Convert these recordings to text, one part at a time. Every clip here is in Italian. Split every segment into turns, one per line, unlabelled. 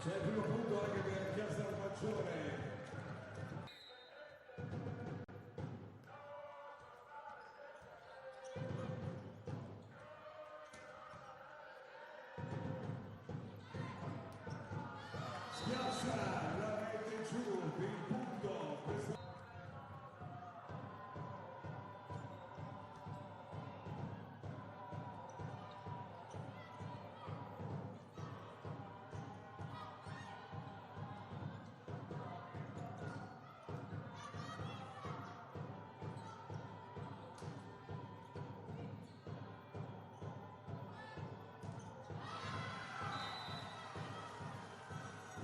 C'è il primo punto anche per Castelmaggiore. Schiaccia, la mette giù per il punto.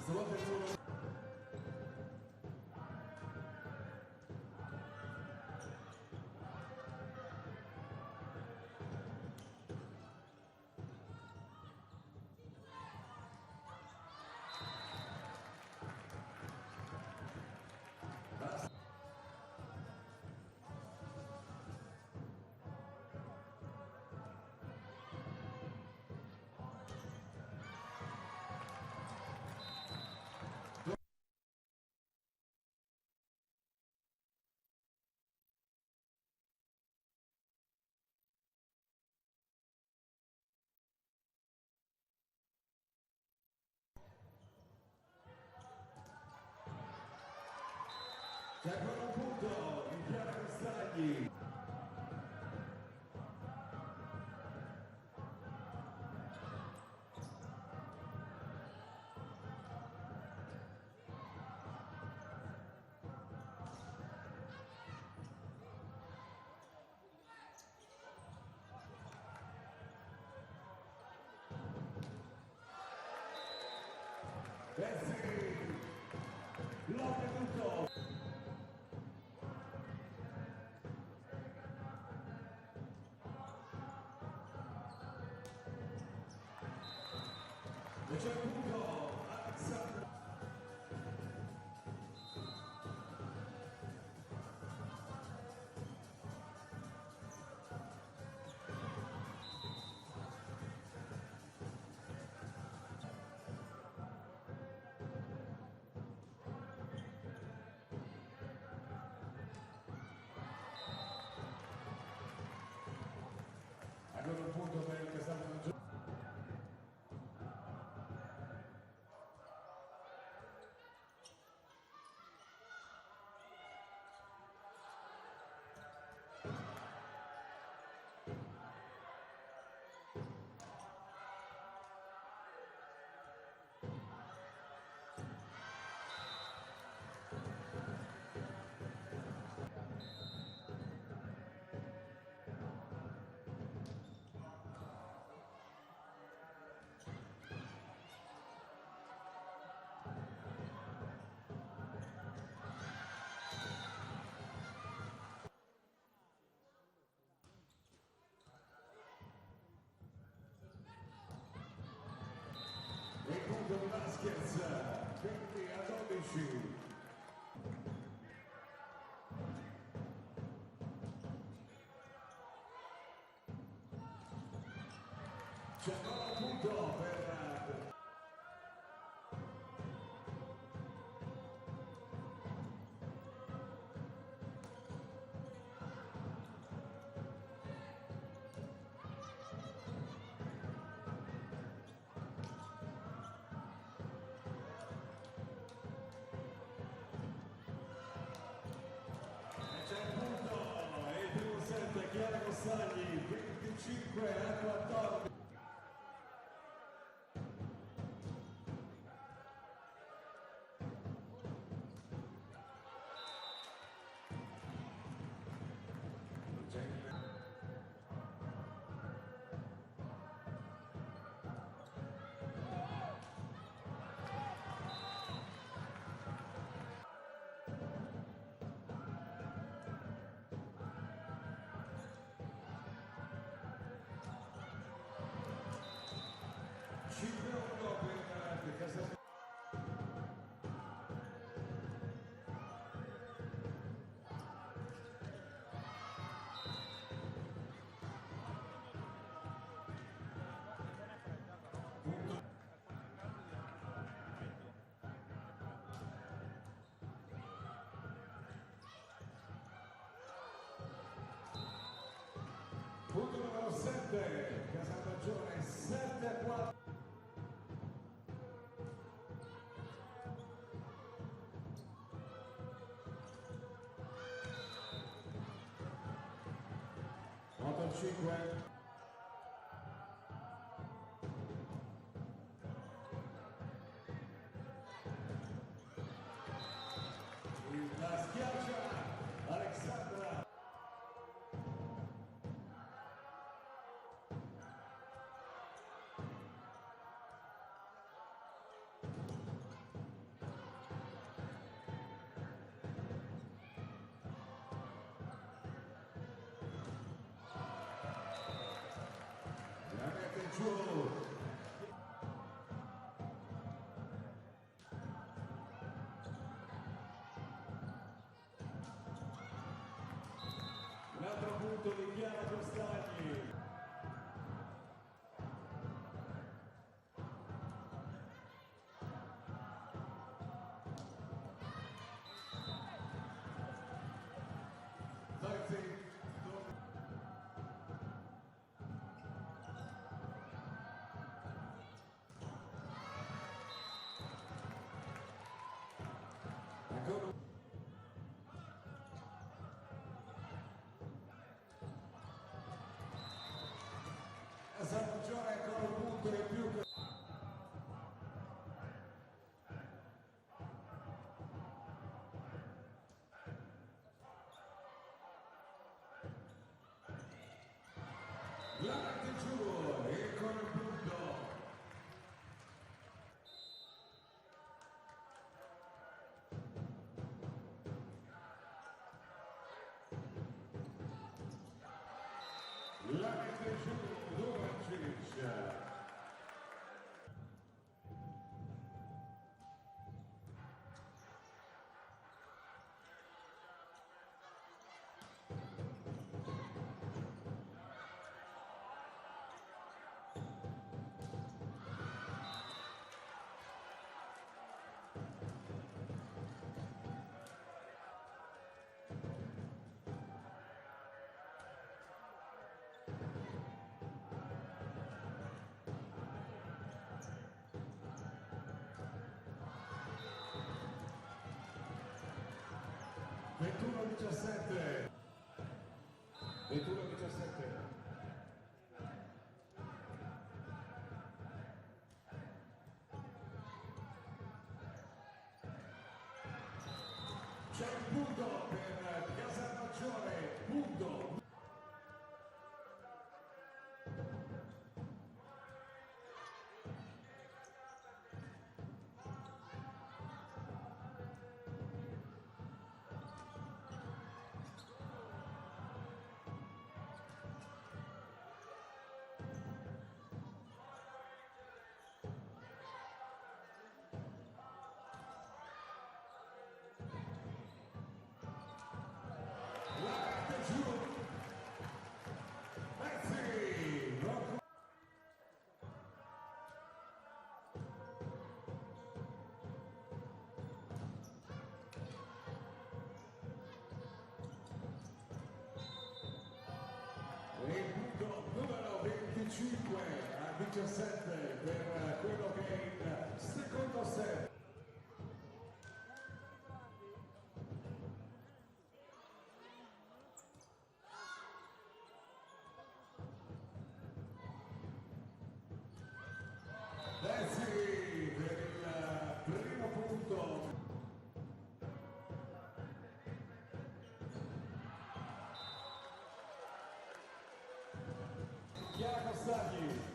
Stavolta il numero. C'è ancora un punto in Piana Castagni. Bessi, l'ho venuto. E c'è il punto, Alexandro. Ancora un punto per il Castelmaggiore. E il punto di Vasquez, 20-12. C'è ancora un punto per... C'è il punto e il primo set Chiara Costagni, 25-14. 17, Casalmaggiore 7-4. Moto 5. La schiaccia Alexandra. La mette giù. Un altro punto di Chiara Costagni. Casalmaggiore ancora un punto in più. La mette giù e con il punto. La mette giù Domancic. Ventuno 17. C'è il punto per Casalmaggiore, punto. Il punto numero 25 a 17 per quello che è il secondo set. Dezzi per il primo punto. Chiara Costagni.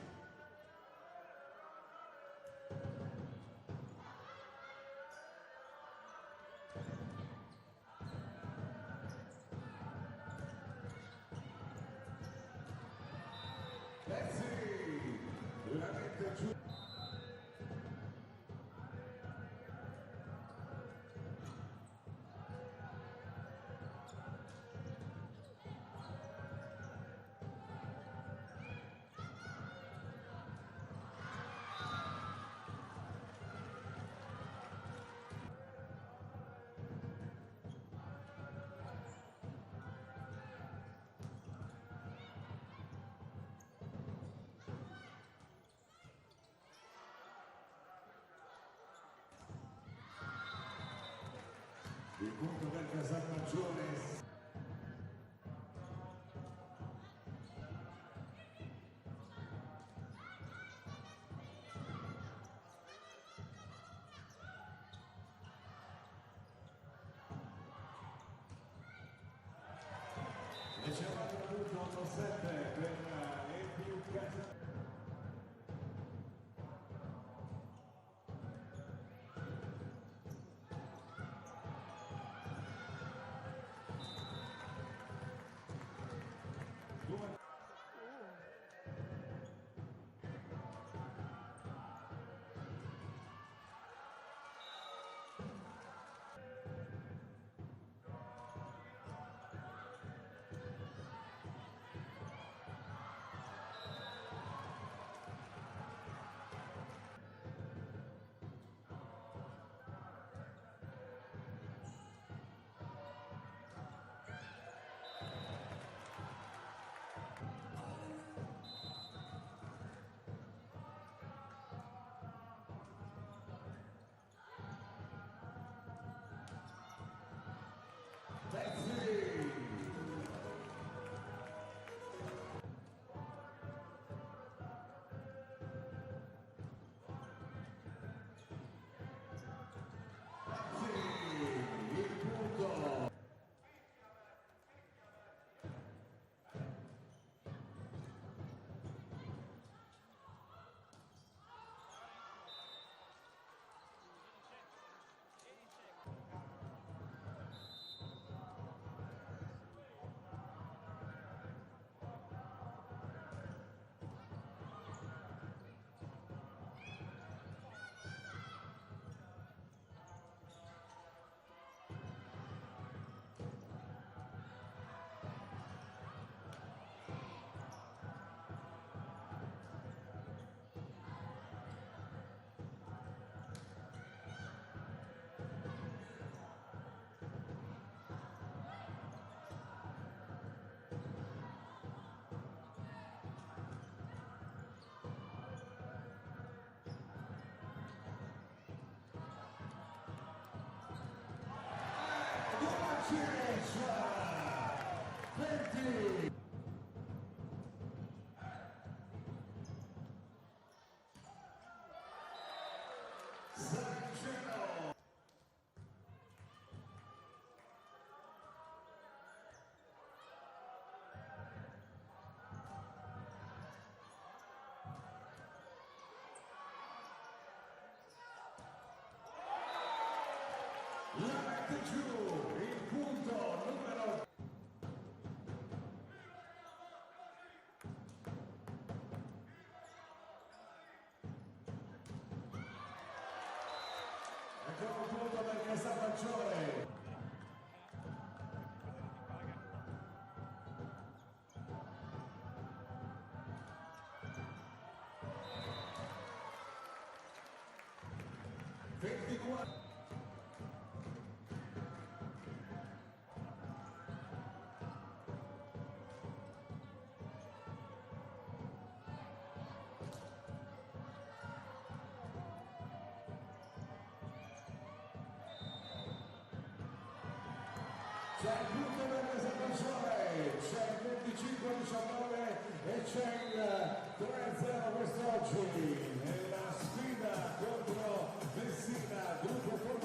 il punto del Casalmaggiore. E c'è un altro punto 7 per il più Casalmaggiore. La mette giù, il punto numero 24. C'è il punto per l'esecuzione, c'è il 25-19 e c'è il 3-0 quest'oggi nella sfida contro Messina, gruppo